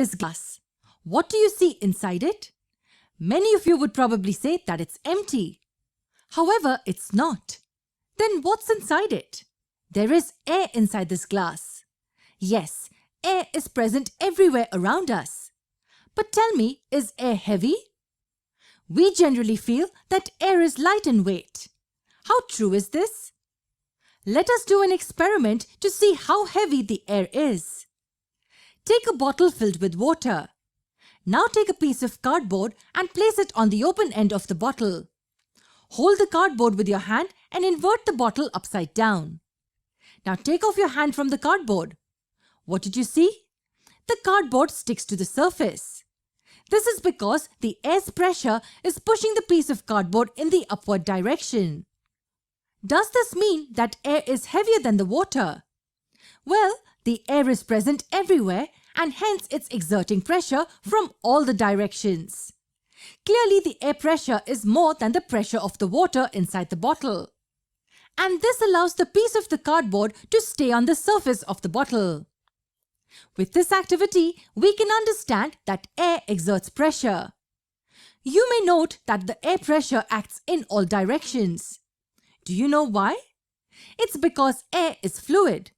This glass. What do you see inside it? Many of you would probably say that it's empty. However, it's not. Then what's inside it? There is air inside this glass. Yes, air is present everywhere around us. But tell me, is air heavy? We generally feel that air is light in weight. How true is this? Let us do an experiment to see how heavy the air is. Take a bottle filled with water. Now take a piece of cardboard and place it on the open end of the bottle. Hold the cardboard with your hand and invert the bottle upside down. Now take off your hand from the cardboard. What did you see? The cardboard sticks to the surface. This is because the air's pressure is pushing the piece of cardboard in the upward direction. Does this mean that air is heavier than the water? Well, the air is present everywhere and hence it's exerting pressure from all the directions. Clearly, the air pressure is more than the pressure of the water inside the bottle. And this allows the piece of the cardboard to stay on the surface of the bottle. With this activity, we can understand that air exerts pressure. You may note that the air pressure acts in all directions. Do you know why? It's because air is fluid.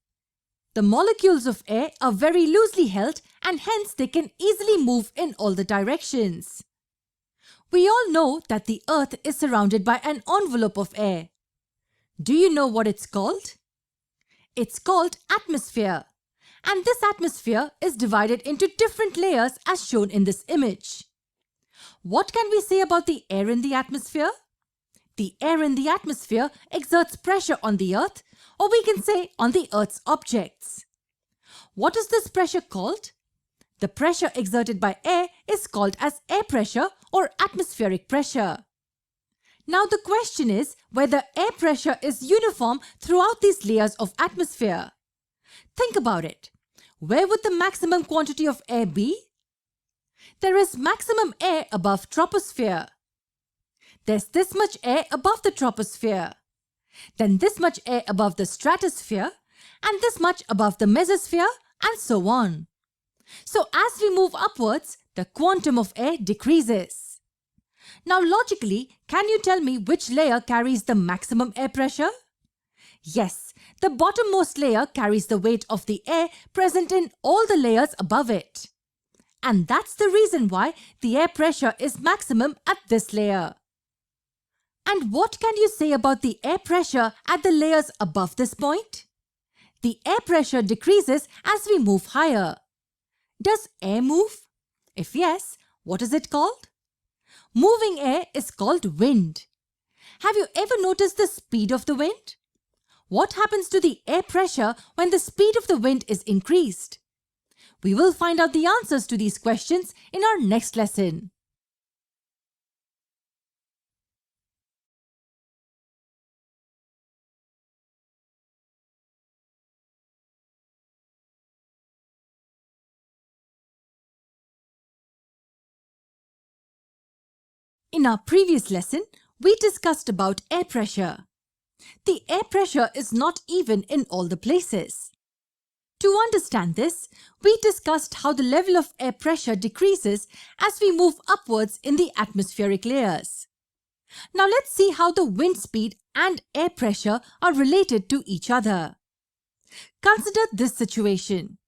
The molecules of air are very loosely held and hence they can easily move in all the directions. We all know that the Earth is surrounded by an envelope of air. Do you know what it's called? It's called atmosphere. And this atmosphere is divided into different layers as shown in this image. What can we say about the air in the atmosphere? The air in the atmosphere exerts pressure on the Earth, or we can say on the Earth's objects. What is this pressure called? The pressure exerted by air is called as air pressure or atmospheric pressure. Now the question is whether air pressure is uniform throughout these layers of atmosphere. Think about it. Where would the maximum quantity of air be? There is maximum air above troposphere. There's this much air above the troposphere. Then this much air above the stratosphere and this much above the mesosphere and so on. So as we move upwards, the quantum of air decreases. Now logically, can you tell me which layer carries the maximum air pressure? Yes, the bottommost layer carries the weight of the air present in all the layers above it. And that's the reason why the air pressure is maximum at this layer. And what can you say about the air pressure at the layers above this point? The air pressure decreases as we move higher. Does air move? If yes, what is it called? Moving air is called wind. Have you ever noticed the speed of the wind? What happens to the air pressure when the speed of the wind is increased? We will find out the answers to these questions in our next lesson. In our previous lesson, we discussed about air pressure. The air pressure is not even in all the places. To understand this, we discussed how the level of air pressure decreases as we move upwards in the atmospheric layers. Now let's see how the wind speed and air pressure are related to each other. Consider this situation.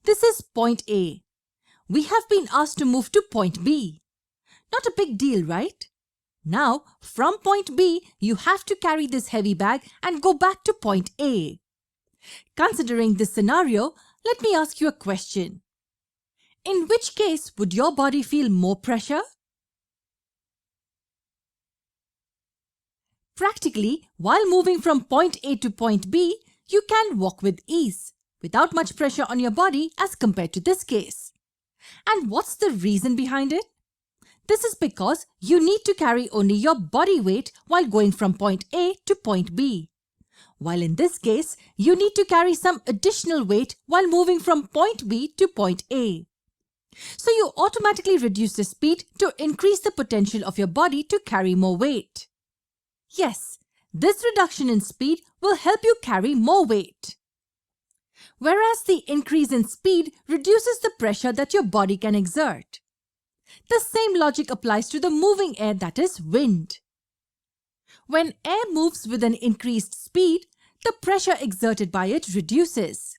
This is point A. We have been asked to move to point B. Not a big deal, right? Now, from point B, you have to carry this heavy bag and go back to point A. Considering this scenario, let me ask you a question. In which case would your body feel more pressure? Practically, while moving from point A to point B, you can walk with ease, without much pressure on your body as compared to this case. And what's the reason behind it? This is because you need to carry only your body weight while going from point A to point B. While in this case, you need to carry some additional weight while moving from point B to point A. So you automatically reduce the speed to increase the potential of your body to carry more weight. Yes, this reduction in speed will help you carry more weight. whereas the increase in speed reduces the pressure that your body can exert. The same logic applies to the moving air, that is wind. When air moves with an increased speed, the pressure exerted by it reduces.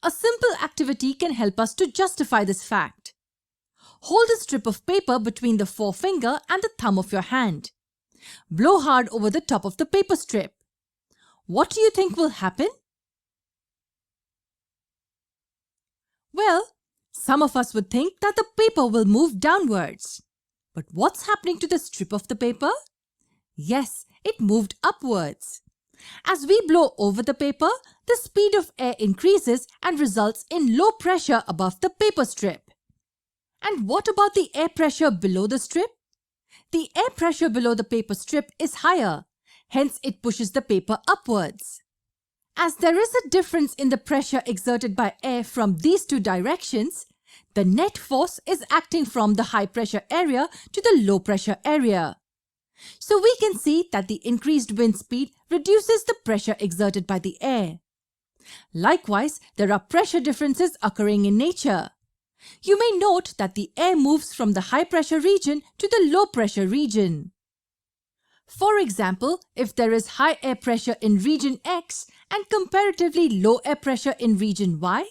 A simple activity can help us to justify this fact. Hold a strip of paper between the forefinger and the thumb of your hand. Blow hard over the top of the paper strip. What do you think will happen? Well, some of us would think that the paper will move downwards. But what's happening to the strip of the paper? Yes, it moved upwards. As we blow over the paper, the speed of air increases and results in low pressure above the paper strip. And what about the air pressure below the strip? The air pressure below the paper strip is higher, hence it pushes the paper upwards. As there is a difference in the pressure exerted by air from these two directions, the net force is acting from the high pressure area to the low pressure area. So we can see that the increased wind speed reduces the pressure exerted by the air. Likewise, there are pressure differences occurring in nature. You may note that the air moves from the high pressure region to the low pressure region. For example, if there is high air pressure in region X and comparatively low air pressure in region Y,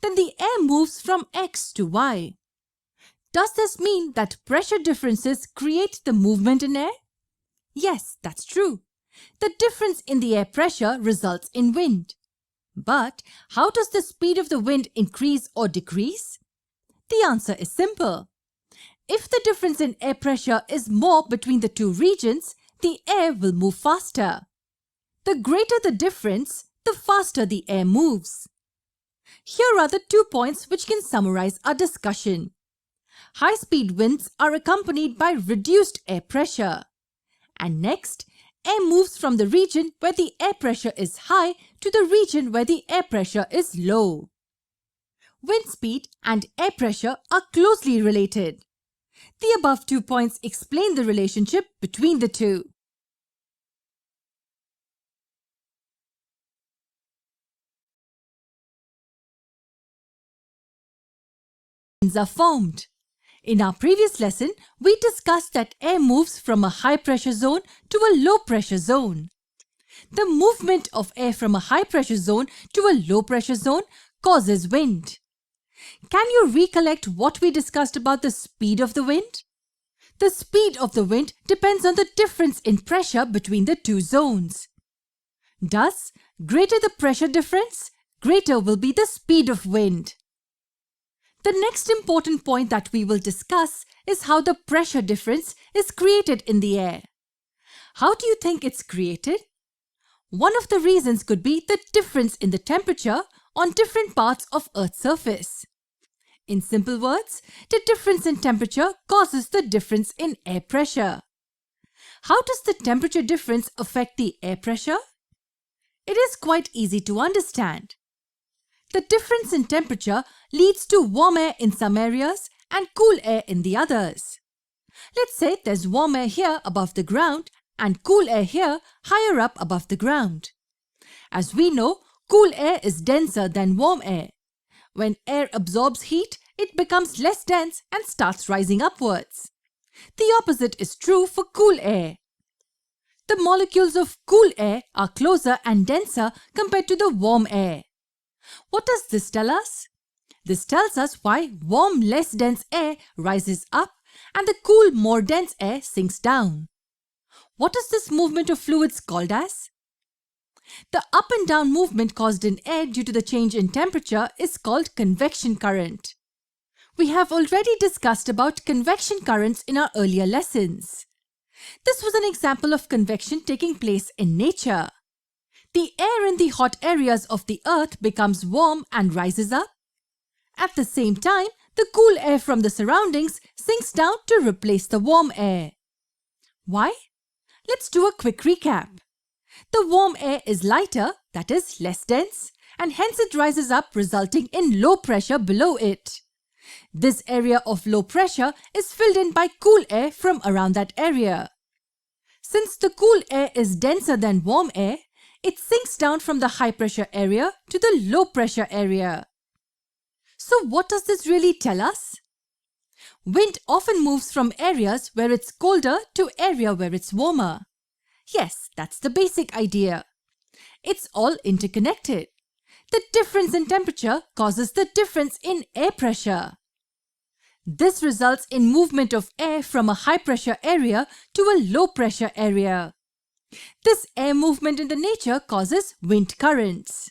then the air moves from X to Y. Does this mean that pressure differences create the movement in air? Yes, that's true. The difference in the air pressure results in wind. But how does the speed of the wind increase or decrease? The answer is simple. If the difference in air pressure is more between the two regions, the air will move faster. The greater the difference, the faster the air moves. Here are the 2 points which can summarize our discussion. High-speed winds are accompanied by reduced air pressure. And next, air moves from the region where the air pressure is high to the region where the air pressure is low. Wind speed and air pressure are closely related. The above 2 points explain the relationship between the two. Winds are formed. In our previous lesson, we discussed that air moves from a high pressure zone to a low pressure zone. The movement of air from a high pressure zone to a low pressure zone causes wind. Can you recollect what we discussed about the speed of the wind? The speed of the wind depends on the difference in pressure between the two zones. Thus, greater the pressure difference, greater will be the speed of wind. The next important point that we will discuss is how the pressure difference is created in the air. How do you think it's created? One of the reasons could be the difference in the temperature on different parts of Earth's surface. In simple words, the difference in temperature causes the difference in air pressure. How does the temperature difference affect the air pressure? It is quite easy to understand. The difference in temperature leads to warm air in some areas and cool air in the others. Let's say there's warm air here above the ground and cool air here higher up above the ground. As we know, cool air is denser than warm air. When air absorbs heat, it becomes less dense and starts rising upwards. The opposite is true for cool air. The molecules of cool air are closer and denser compared to the warm air. What does this tell us? This tells us why warm, less dense air rises up and the cool, more dense air sinks down. What is this movement of fluids called as? The up and down movement caused in air due to the change in temperature is called convection current. We have already discussed about convection currents in our earlier lessons. This was an example of convection taking place in nature. The air in the hot areas of the earth becomes warm and rises up. At the same time, the cool air from the surroundings sinks down to replace the warm air. Why? Let's do a quick recap. The warm air is lighter, that is less dense, and hence it rises up, resulting in low pressure below it. This area of low pressure is filled in by cool air from around that area. Since the cool air is denser than warm air, it sinks down from the high pressure area to the low pressure area. So what does this really tell us? Wind often moves from areas where it's colder to area where it's warmer. Yes, that's the basic idea. It's all interconnected. The difference in temperature causes the difference in air pressure. This results in movement of air from a high pressure area to a low pressure area. This air movement in the nature causes wind currents.